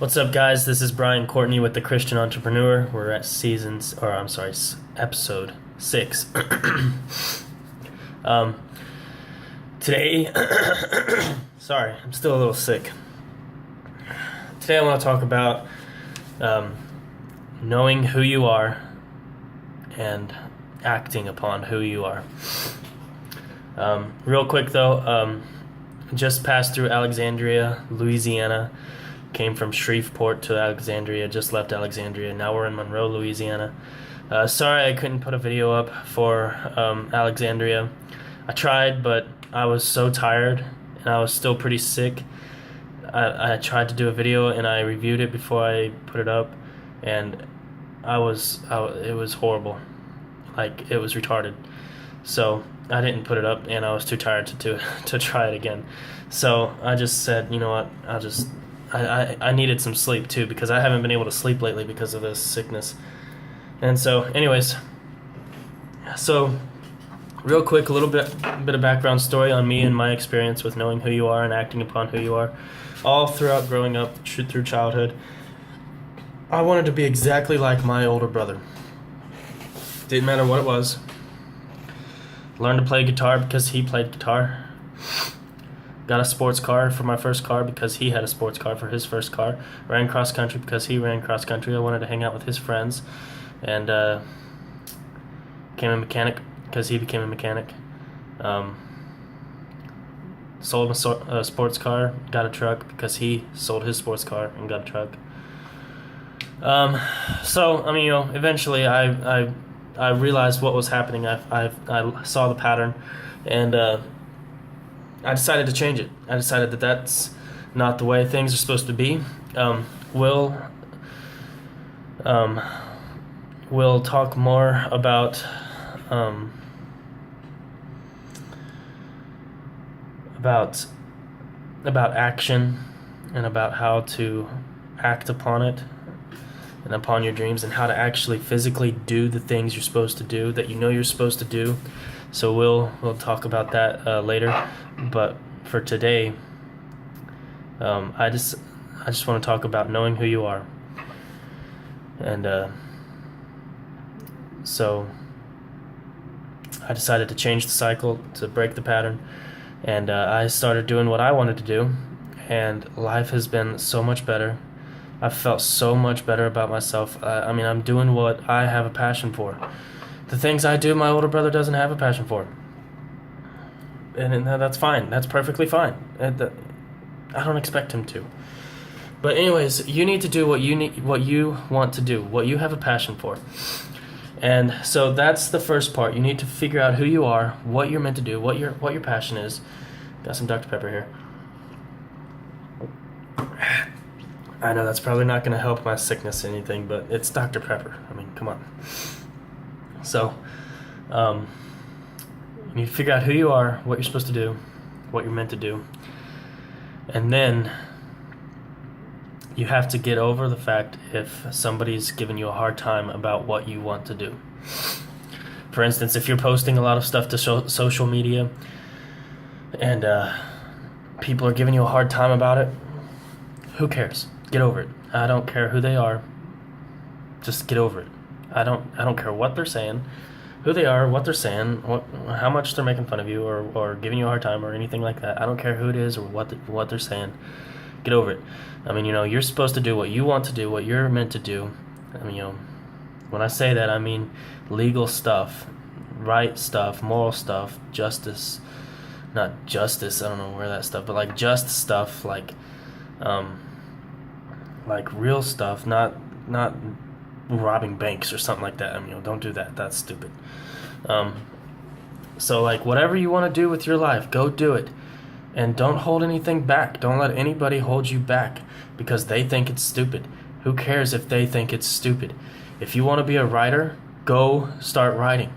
What's up, guys? This is Brian Courtney with the Christian Entrepreneur. We're at episode 6. um, Today, sorry, I'm still a little sick. Today I want to talk about knowing who you are and acting upon who you are. Real quick though, just passed through Alexandria, Louisiana. Came from Shreveport to Alexandria, just left Alexandria. Now we're in Monroe, Louisiana. Sorry I couldn't put a video up for Alexandria. I tried, but I was so tired and I was still pretty sick. I tried to do a video and I reviewed it before I put it up, and it was horrible. Like, it was retarded. So I didn't put it up, and I was too tired to try it again. So I just said, you know what, I needed some sleep too, because I haven't been able to sleep lately because of this sickness. And so anyways, so real quick, a little bit of background story on me and my experience with knowing who you are and acting upon who you are. All throughout growing up, through childhood, I wanted to be exactly like my older brother. Didn't matter what it was. Learned to play guitar because he played guitar. Got a sports car for my first car because he had a sports car for his first car. Ran cross country because he ran cross country. I wanted to hang out with his friends. And became a mechanic because he became a mechanic. Sold a sports car, got a truck because he sold his sports car and got a truck. So, I mean, eventually I realized what was happening. I saw the pattern, and I decided to change it. I decided that that's not the way things are supposed to be. We'll talk more about action and about how to act upon it and upon your dreams, and how to actually physically do the things you're supposed to do, that you know you're supposed to do. So we'll talk about that later. But for today, I just want to talk about knowing who you are. And so I decided to change the cycle, to break the pattern, and I started doing what I wanted to do, and life has been so much better. I've felt so much better about myself. I mean, I'm doing what I have a passion for. The things I do, my older brother doesn't have a passion for. And that's fine. That's perfectly fine. I don't expect him to. But anyways, you need to do what you want to do, what you have a passion for. And so that's the first part. You need to figure out who you are, what you're meant to do, what your passion is. Got some Dr. Pepper here. I know that's probably not going to help my sickness or anything, but it's Dr. Pepper. I mean, come on. So, you need to figure out who you are, what you're supposed to do, what you're meant to do. And then you have to get over the fact if somebody's giving you a hard time about what you want to do. For instance, if you're posting a lot of stuff to social media and people are giving you a hard time about it, who cares? Get over it. I don't care who they are. Just get over it. I don't care what they're saying, who they are, what they're saying, how much they're making fun of you or giving you a hard time or anything like that. I don't care who it is or what they're saying. Get over it. I mean, you're supposed to do what you want to do, what you're meant to do. I mean, when I say that, I mean legal stuff, right stuff, moral stuff, justice, not justice, I don't know where that stuff, but like just stuff, like real stuff, not robbing banks or something like that. I mean, don't do that. That's stupid. So like whatever you want to do with your life, go do it. And don't hold anything back. Don't let anybody hold you back because they think it's stupid. Who cares if they think it's stupid? If you want to be a writer, go start writing.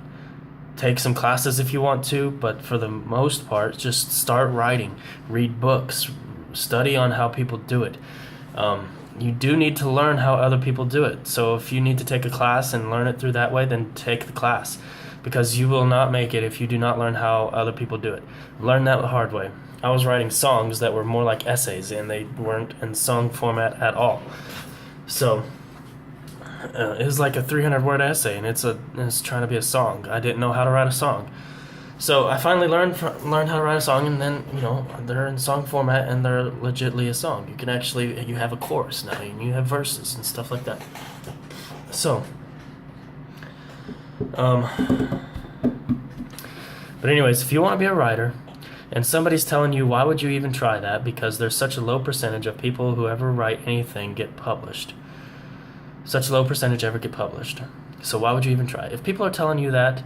Take some classes if you want to, but for the most part, just start writing. Read books. Study on how people do it. You do need to learn how other people do it. So if you need to take a class and learn it through that way, then take the class. Because you will not make it if you do not learn how other people do it. Learn that the hard way. I was writing songs that were more like essays, and they weren't in song format at all. So it was like a 300-word essay, and it's trying to be a song. I didn't know how to write a song. So I finally learned how to write a song, and then, they're in song format, and they're legitly a song. You have a chorus now, and you have verses and stuff like that. So, but anyways, if you want to be a writer, and somebody's telling you, why would you even try that? Because there's such a low percentage of people who ever write anything get published. Such a low percentage ever get published. So why would you even try? If people are telling you that,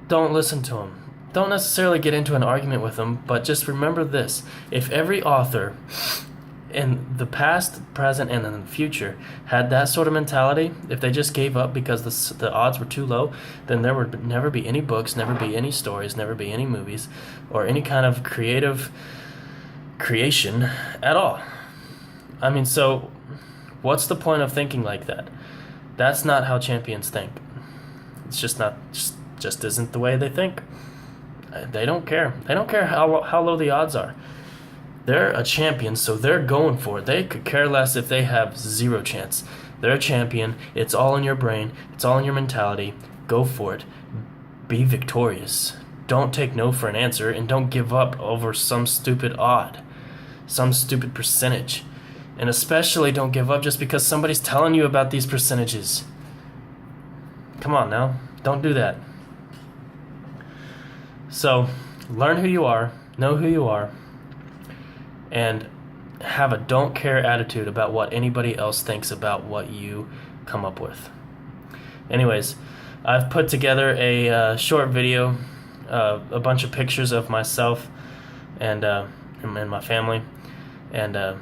don't listen to them. Don't necessarily get into an argument with them, but just remember this. If every author in the past, present, and in the future had that sort of mentality, if they just gave up because the odds were too low, then there would never be any books, never be any stories, never be any movies, or any kind of creative creation at all. I mean, so what's the point of thinking like that? That's not how champions think. It's just not... just isn't the way they think. They don't care. They don't care how low the odds are. They're a champion, so they're going for it. They could care less if they have zero chance. They're a champion. It's all in your brain. It's all in your mentality. Go for it. Be victorious. Don't take no for an answer, and don't give up over some stupid odd, some stupid percentage. And especially don't give up just because somebody's telling you about these percentages. Come on now. Don't do that. So, learn who you are, know who you are, and have a don't care attitude about what anybody else thinks about what you come up with. Anyways, I've put together a short video, a bunch of pictures of myself and my family, and I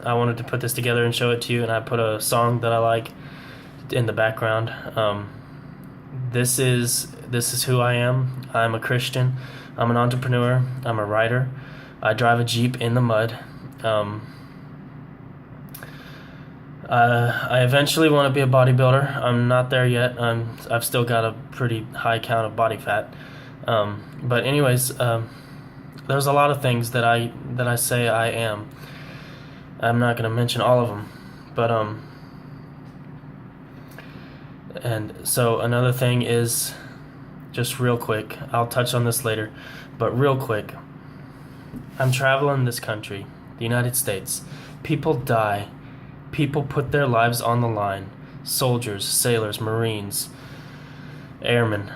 wanted to put this together and show it to you, and I put a song that I like in the background. This is who I am. I'm a Christian. I'm an entrepreneur. I'm a writer. I drive a Jeep in the mud. I eventually want to be a bodybuilder. I'm not there yet. I've still got a pretty high count of body fat. But anyways, there's a lot of things that I say I am. I'm not going to mention all of them, but and so another thing is, just real quick, I'll touch on this later, but real quick, I'm traveling this country, the United States. People die. People put their lives on the line. Soldiers, sailors, Marines, airmen.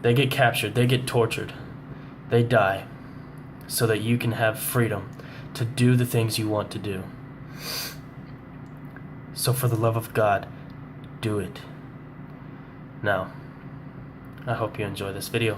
They get captured. They get tortured. They die so that you can have freedom to do the things you want to do. So for the love of God, do it. Now, I hope you enjoy this video.